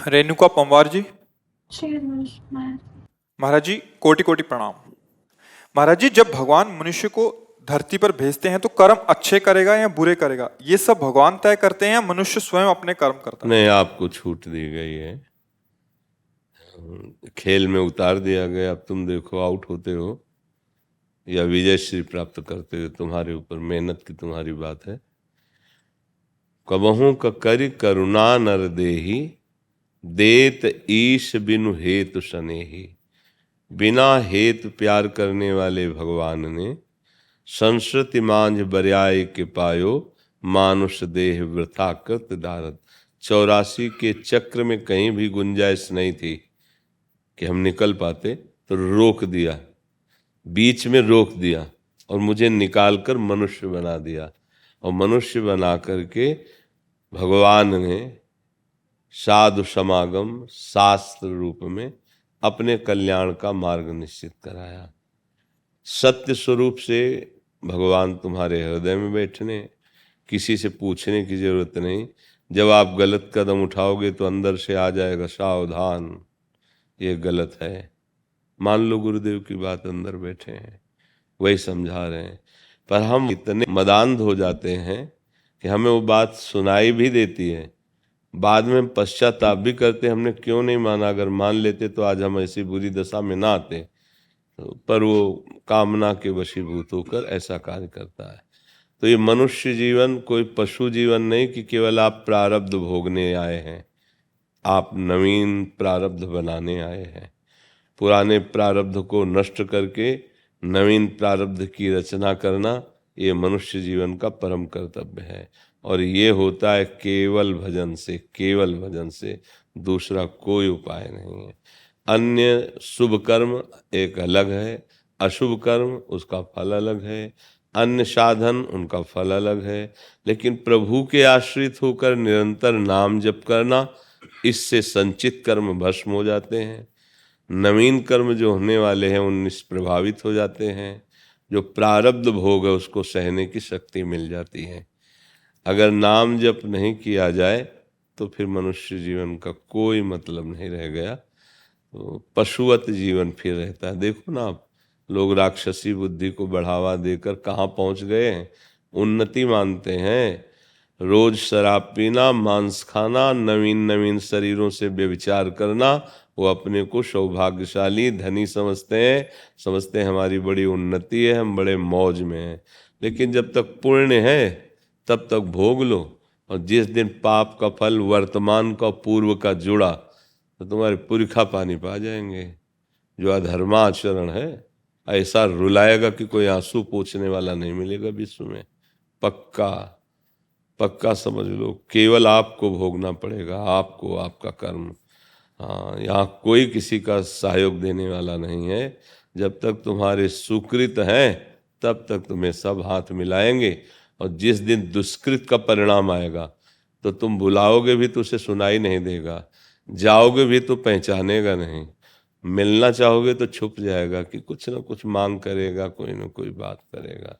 रेणुका पंवार जी। श्री महाराज। महाराज जी कोटि कोटि प्रणाम। महाराज जी, जब भगवान मनुष्य को धरती पर भेजते हैं तो कर्म अच्छे करेगा या बुरे करेगा, ये सब भगवान तय करते हैं या मनुष्य स्वयं अपने कर्म करता है? नहीं, आपको छूट दी गई है, खेल में उतार दिया गया। अब तुम देखो आउट होते हो या विजय श्री प्राप्त करते हो, तुम्हारे ऊपर मेहनत की तुम्हारी बात है। कबहू का करि करुणा नर देही, देत ईश बिनु हेतु सनेही। बिना हेतु प्यार करने वाले भगवान ने संस्कृति मांझ बरियाय के पायो, मानुष देह वृथा कृत दारत। 84 के चक्र में कहीं भी गुंजाइश नहीं थी कि हम निकल पाते, तो रोक दिया, बीच में रोक दिया और मुझे निकालकर मनुष्य बना दिया। और मनुष्य बना करके भगवान ने साधु समागम शास्त्र रूप में अपने कल्याण का मार्ग निश्चित कराया। सत्य स्वरूप से भगवान तुम्हारे हृदय में बैठने, किसी से पूछने की जरूरत नहीं। जब आप गलत कदम उठाओगे तो अंदर से आ जाएगा सावधान, ये गलत है। मान लो गुरुदेव की बात, अंदर बैठे हैं, वही समझा रहे हैं, पर हम इतने मदान्ध हो जाते हैं कि हमें वो बात सुनाई भी देती है, बाद में पश्चाताप भी करते, हमने क्यों नहीं माना। अगर मान लेते तो आज हम ऐसी बुरी दशा में ना आते, पर वो कामना के वशीभूत होकर ऐसा कार्य करता है। तो ये मनुष्य जीवन कोई पशु जीवन नहीं कि केवल आप प्रारब्ध भोगने आए हैं, आप नवीन प्रारब्ध बनाने आए हैं। पुराने प्रारब्ध को नष्ट करके नवीन प्रारब्ध की रचना करना, ये मनुष्य जीवन का परम कर्तव्य है। और ये होता है केवल भजन से, केवल भजन से, दूसरा कोई उपाय नहीं है। अन्य शुभ कर्म एक अलग है, अशुभ कर्म उसका फल अलग है, अन्य साधन उनका फल अलग है। लेकिन प्रभु के आश्रित होकर निरंतर नाम जप करना, इससे संचित कर्म भस्म हो जाते हैं। नवीन कर्म जो होने वाले हैं उन निष्प्रभावित हो जाते हैं। जो प्रारब्ध भोग है उसको सहने की शक्ति मिल जाती है। अगर नाम जप नहीं किया जाए तो फिर मनुष्य जीवन का कोई मतलब नहीं रह गया, तो पशुवत जीवन फिर रहता है। देखो ना आप, लोग राक्षसी बुद्धि को बढ़ावा देकर कहाँ पहुँच गए हैं, उन्नति मानते हैं। रोज शराब पीना, मांस खाना, नवीन नवीन शरीरों से व्यभिचार करना, वो अपने को सौभाग्यशाली धनी समझते हैं हमारी बड़ी उन्नति है, हम बड़े मौज में हैं। लेकिन जब तक पुण्य है तब तक भोग लो, और जिस दिन पाप का फल वर्तमान का पूर्व का जुड़ा तो तुम्हारे पुरखा पानी पा जाएंगे। जो अधर्माचरण है ऐसा रुलाएगा कि कोई आंसू पोंछने वाला नहीं मिलेगा विश्व में। पक्का पक्का समझ लो, केवल आपको भोगना पड़ेगा, आपको, आपका कर्म। हाँ, यहाँ कोई किसी का सहयोग देने वाला नहीं है। जब तक तुम्हारे सुकृत हैं तब तक तुम्हें सब हाथ मिलाएंगे, और जिस दिन दुष्कृत का परिणाम आएगा तो तुम बुलाओगे भी तो उसे सुनाई नहीं देगा, जाओगे भी तो पहचानेगा नहीं, मिलना चाहोगे तो छुप जाएगा कि कुछ ना कुछ मांग करेगा, कोई ना कोई बात करेगा।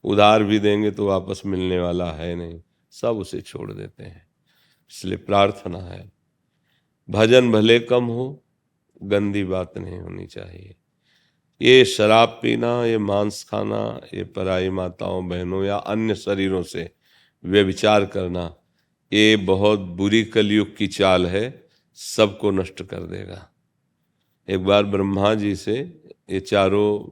उधार भी देंगे तो वापस मिलने वाला है नहीं, सब उसे छोड़ देते हैं। इसलिए प्रार्थना है, भजन भले कम हो, गंदी बात नहीं होनी चाहिए। ये शराब पीना, ये मांस खाना, ये पराई माताओं बहनों या अन्य शरीरों से व्यभिचार करना, ये बहुत बुरी कलयुग की चाल है, सबको नष्ट कर देगा। एक बार ब्रह्मा जी से, ये चारों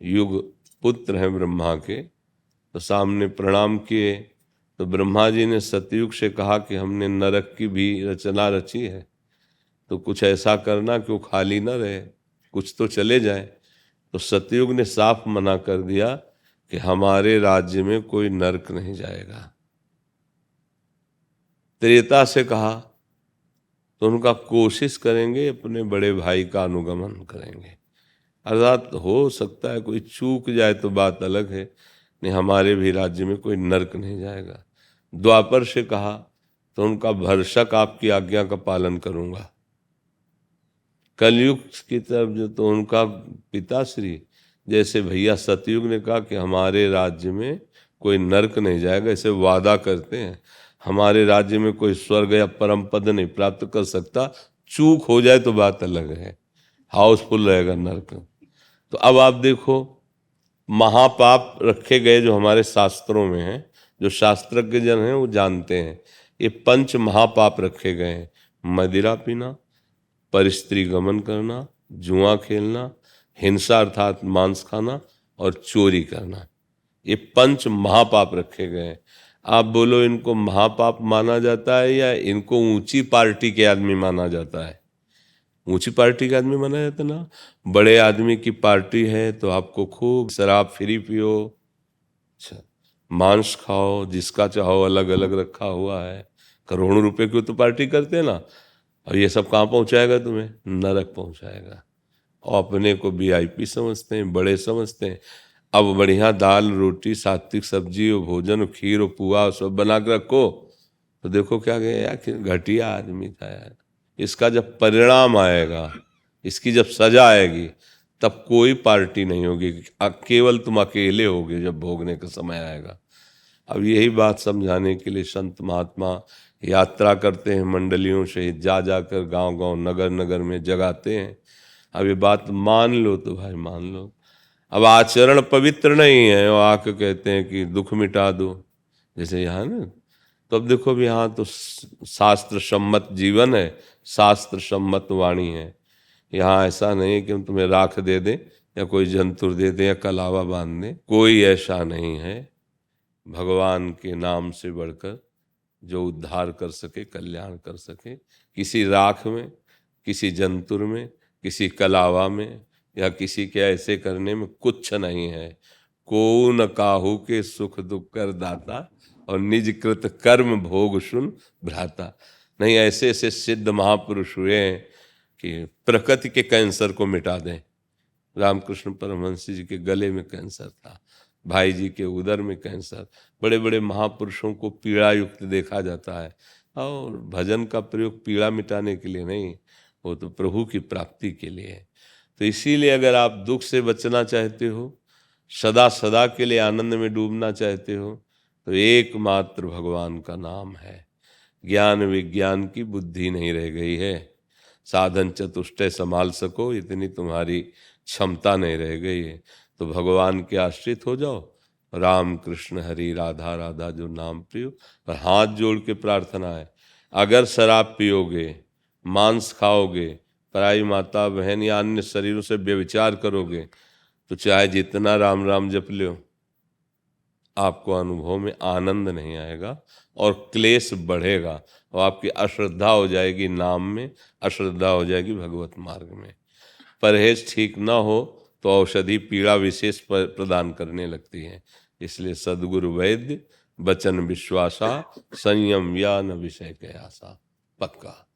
युग पुत्र हैं ब्रह्मा के, तो सामने प्रणाम किए। तो ब्रह्मा जी ने सतयुग से कहा कि हमने नरक की भी रचना रची है, तो कुछ ऐसा करना कि वो खाली ना रहे, कुछ तो चले जाए। तो सतयुग ने साफ मना कर दिया कि हमारे राज्य में कोई नरक नहीं जाएगा। त्रेता से कहा तो उनका कोशिश करेंगे, अपने बड़े भाई का अनुगमन करेंगे। अर्थात हो सकता है कोई चूक जाए तो बात अलग है, नहीं, हमारे भी राज्य में कोई नरक नहीं जाएगा। द्वापर से कहा तो उनका भरसक आपकी आज्ञा का पालन करूंगा। कलयुग की तरफ जो, तो उनका पिताश्री जैसे भैया सतयुग ने कहा कि हमारे राज्य में कोई नरक नहीं जाएगा, इसे वादा करते हैं। हमारे राज्य में कोई स्वर्ग या परम पद नहीं प्राप्त कर सकता। चूक हो जाए तो बात अलग है, हाउसफुल रहेगा नरक। तो अब आप देखो, महापाप रखे गए जो हमारे शास्त्रों में हैं, जो शास्त्रज्ञ जन हैं वो जानते हैं, ये 5 महापाप रखे गए हैं। मदिरा पीना, परस्त्री गमन करना, जुआ खेलना, हिंसा अर्थात मांस खाना और चोरी करना, ये 5 महापाप रखे गए हैं। आप बोलो इनको महापाप माना जाता है या इनको ऊंची पार्टी के आदमी माना जाता है? ऊंची पार्टी का आदमी माना जाता ना। बड़े आदमी की पार्टी है तो आपको खूब शराब फ्री पियो, अच्छा मांस खाओ, जिसका चाहो अलग अलग रखा हुआ है, करोड़ों रुपए की तो पार्टी करते हैं ना। और ये सब कहाँ पहुंचाएगा तुम्हें? नरक पहुंचाएगा। और अपने को वीआईपी समझते हैं, बड़े समझते हैं। अब बढ़िया दाल रोटी सात्विक सब्जी और भोजन और खीर और पुआ सब बना के रखो तो देखो क्या गया यार, घटिया आदमी था यार। इसका जब परिणाम आएगा, इसकी जब सजा आएगी, तब कोई पार्टी नहीं होगी, केवल तुम अकेले होगे जब भोगने का समय आएगा। अब यही बात समझाने के लिए संत महात्मा यात्रा करते हैं, मंडलियों से जा जाकर गांव गांव नगर नगर में जगाते हैं। अब ये बात मान लो तो भाई मान लो। अब आचरण पवित्र नहीं है और आके कहते हैं कि दुख मिटा दो, जैसे यहाँ ना। तो अब देखो भी यहाँ तो शास्त्र सम्मत जीवन है, शास्त्र सम्मत वाणी है। यहाँ ऐसा नहीं है कि हम तुम्हें राख दे दें या कोई जंतुर दे दें या कलावा बांध दें, कोई ऐसा नहीं है। भगवान के नाम से बढ़कर जो उद्धार कर सके, कल्याण कर सके, किसी राख में, किसी जंतुर में, किसी कलावा में या किसी के ऐसे करने में कुछ नहीं है। को न काहू के सुख दुख कर दाता और निज कृत कर्म भोग सुन भ्राता। नहीं, ऐसे ऐसे सिद्ध महापुरुष हुए हैं कि प्रकृति के कैंसर को मिटा दें। रामकृष्ण परमहंस जी के गले में कैंसर था, भाई जी के उदर में कैंसर। बड़े बड़े महापुरुषों को पीड़ा युक्त देखा जाता है। और भजन का प्रयोग पीड़ा मिटाने के लिए नहीं, वो तो प्रभु की प्राप्ति के लिए है। तो इसीलिए अगर आप दुख से बचना चाहते हो, सदा सदा के लिए आनंद में डूबना चाहते हो, तो एकमात्र भगवान का नाम है। ज्ञान विज्ञान की बुद्धि नहीं रह गई है, साधन चतुष्टय संभाल सको इतनी तुम्हारी क्षमता नहीं रह गई है। तो भगवान के आश्रित हो जाओ, राम कृष्ण हरि राधा राधा जो नाम प्रियो। और हाथ जोड़ के प्रार्थना है, अगर शराब पियोगे, मांस खाओगे, पराई माता बहन या अन्य शरीरों से व्यभिचार करोगे, तो चाहे जितना राम राम जप लो, आपको अनुभव में आनंद नहीं आएगा और क्लेश बढ़ेगा और आपकी अश्रद्धा हो जाएगी नाम में, अश्रद्धा हो जाएगी भगवत मार्ग में। परहेज ठीक ना हो तो औषधि पीड़ा विशेष प्रदान करने लगती है। इसलिए सद्गुरु वैद्य वचन विश्वासा, संयम या न विषय के आशा। पक्का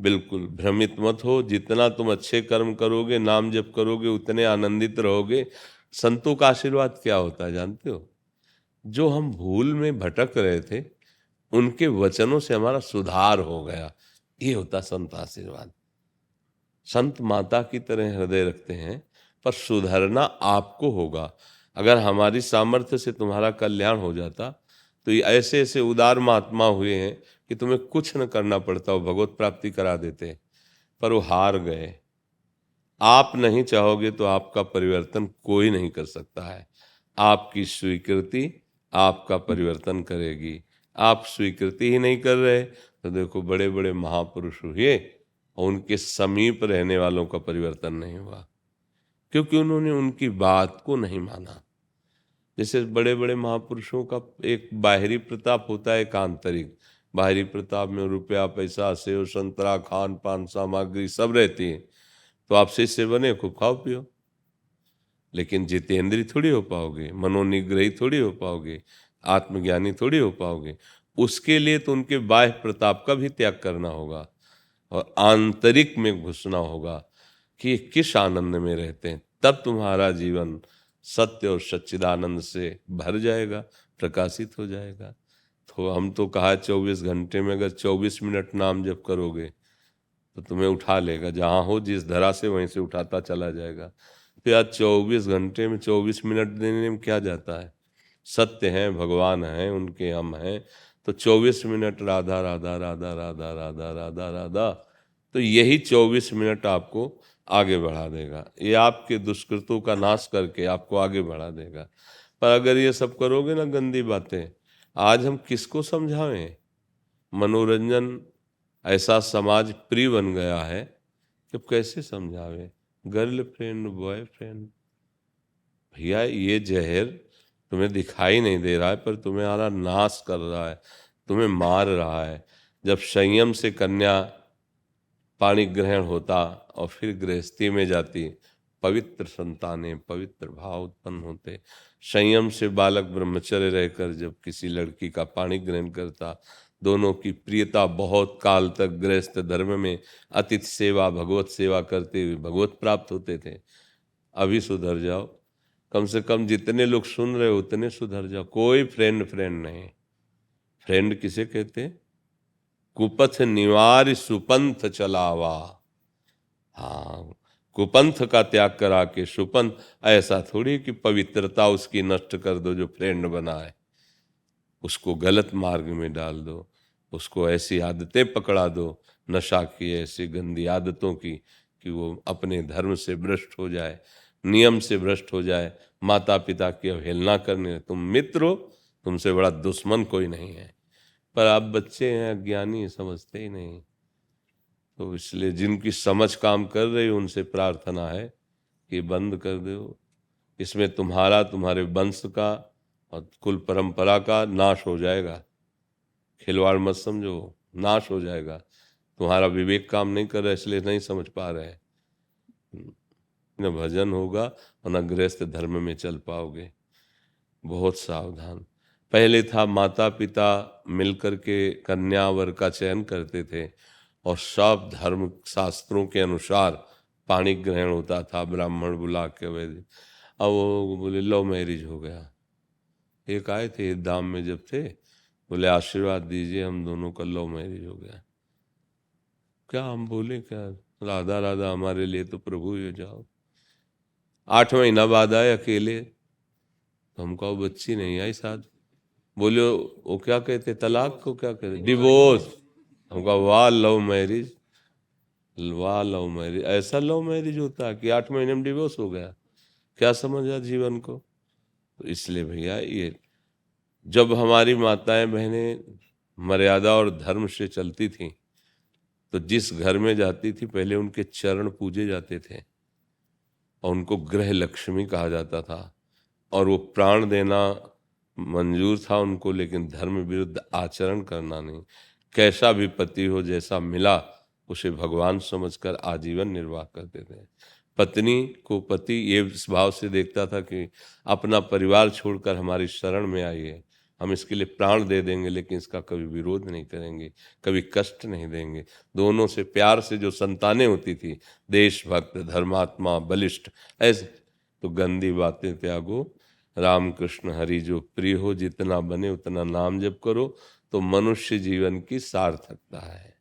बिल्कुल भ्रमित मत हो। जितना तुम अच्छे कर्म करोगे, नाम जप करोगे, उतने आनंदित रहोगे। संतों का आशीर्वाद क्या होता है जानते हो? जो हम भूल में भटक रहे थे, उनके वचनों से हमारा सुधार हो गया, ये होता संत आशीर्वाद। संत माता की तरह हृदय रखते हैं, पर सुधरना आपको होगा। अगर हमारी सामर्थ्य से तुम्हारा कल्याण हो जाता तो ये ऐसे ऐसे उदार महात्मा हुए हैं कि तुम्हें कुछ न करना पड़ता, वो भगवत प्राप्ति करा देते, पर वो हार गए। आप नहीं चाहोगे तो आपका परिवर्तन कोई नहीं कर सकता है। आपकी स्वीकृति आपका परिवर्तन करेगी। आप स्वीकृति ही नहीं कर रहे तो देखो बड़े बड़े महापुरुष हुए और उनके समीप रहने वालों का परिवर्तन नहीं हुआ, क्योंकि उन्होंने उनकी बात को नहीं माना। जैसे बड़े बड़े महापुरुषों का एक बाहरी प्रताप होता है, एक आंतरिक। बाहरी प्रताप में रुपया पैसा सेव संतरा खान पान सामग्री सब रहती है, तो आप शिष्य बने, खूब खाओ पियो, लेकिन जितेंद्रीय थोड़ी हो पाओगे, मनोनिग्रही थोड़ी हो पाओगे, आत्मज्ञानी थोड़ी हो पाओगे। उसके लिए तो उनके बाह्य प्रताप का भी त्याग करना होगा और आंतरिक में घुसना होगा कि किस आनंद में रहते हैं। तब तुम्हारा जीवन सत्य और सच्चिदानंद से भर जाएगा, प्रकाशित हो जाएगा। तो हम तो कहा 24 घंटे में अगर 24 मिनट नाम जप करोगे तो तुम्हें उठा लेगा, जहाँ हो जिस धरा से वहीं से उठाता चला जाएगा। फिर आज 24 घंटे में 24 मिनट देने में क्या जाता है? सत्य हैं, भगवान हैं, उनके हम हैं, तो 24 मिनट राधा राधा राधा राधा राधा राधा राधा, तो यही 24 मिनट आपको आगे बढ़ा देगा। ये आपके दुष्कृतों का नाश करके आपको आगे बढ़ा देगा। पर अगर ये सब करोगे ना गंदी बातें, आज हम किसको समझावें? मनोरंजन ऐसा समाज प्रिय बन गया है कि कैसे समझावे। गर्लफ्रेंड बॉयफ्रेंड, भैया ये जहर तुम्हें दिखाई नहीं दे रहा है पर तुम्हारा नाश कर रहा है, तुम्हें मार रहा है। जब संयम से कन्या पाणी ग्रहण होता और फिर गृहस्थी में जाती, पवित्र संतानें, पवित्र भाव उत्पन्न होते। संयम से बालक ब्रह्मचर्य रहकर जब किसी लड़की का पाणी ग्रहण करता, दोनों की प्रियता बहुत काल तक गृहस्थ धर्म में अतिथि सेवा, भगवत सेवा करते हुए भगवत प्राप्त होते थे। अभी सुधर जाओ, कम से कम जितने लोग सुन रहे हो उतने सुधर जाओ। कोई फ्रेंड नहीं। फ्रेंड किसे कहते? कुपथ निवार सुपंथ चलावा। हाँ, कुपंथ का त्याग करा के सुपंथ, ऐसा थोड़ी कि पवित्रता उसकी नष्ट कर दो जो फ्रेंड बना है, उसको गलत मार्ग में डाल दो, उसको ऐसी आदतें पकड़ा दो, नशा की, ऐसी गंदी आदतों की कि वो अपने धर्म से भ्रष्ट हो जाए, नियम से भ्रष्ट हो जाए, माता पिता की अवहेलना करने। तुम मित्र हो, तुमसे बड़ा दुश्मन कोई नहीं है। पर आप बच्चे हैं, अज्ञानी, समझते ही नहीं। तो इसलिए जिनकी समझ काम कर रही है उनसे प्रार्थना है कि बंद कर दो। इसमें तुम्हारा, तुम्हारे वंश का और कुल परंपरा का नाश हो जाएगा। खिलवाड़ मत समझो, नाश हो जाएगा। तुम्हारा विवेक काम नहीं कर रहा, इसलिए नहीं समझ पा रहे हैं। न भजन होगा और न गृहस्थ धर्म में चल पाओगे। बहुत सावधान। पहले था माता पिता मिलकर के कन्या वर का चयन करते थे और सब धर्म शास्त्रों के अनुसार पाणी ग्रहण होता था, ब्राह्मण बुला के वैदिक। अब वो बोले लव मैरिज हो गया। एक आए थे धाम में जब थे, बोले आशीर्वाद दीजिए, हम दोनों का लव मैरिज हो गया। क्या हम बोले, क्या राधा राधा हमारे लिए तो प्रभु ही हो जाओ। 8 महीना बाद आए अकेले, तो हम कहा बच्ची नहीं आई साथ। बोले वो क्या कहते, तलाक को क्या कहते, डिवोर्स। हम कहा वाह लव मैरिज, वाह लव मैरिज। ऐसा लव मैरिज होता है कि 8 महीने में डिवोर्स हो गया? क्या समझा जीवन को? तो इसलिए भैया ये जब हमारी माताएं बहनें मर्यादा और धर्म से चलती थीं, तो जिस घर में जाती थी पहले उनके चरण पूजे जाते थे और उनको गृह लक्ष्मी कहा जाता था। और वो प्राण देना मंजूर था उनको, लेकिन धर्म विरुद्ध आचरण करना नहीं। कैसा भी पति हो, जैसा मिला उसे भगवान समझकर आजीवन निर्वाह करते थे। पत्नी को पति ये इस भाव से देखता था कि अपना परिवार छोड़कर हमारी शरण में आई है, हम इसके लिए प्राण दे देंगे, लेकिन इसका कभी विरोध नहीं करेंगे, कभी कष्ट नहीं देंगे। दोनों से प्यार से जो संतानें होती थी, देशभक्त, धर्मात्मा, बलिष्ठ, ऐसे। तो गंदी बातें त्यागो, राम कृष्ण हरि जो प्रिय हो, जितना बने उतना नाम जप करो, तो मनुष्य जीवन की सार्थकता है।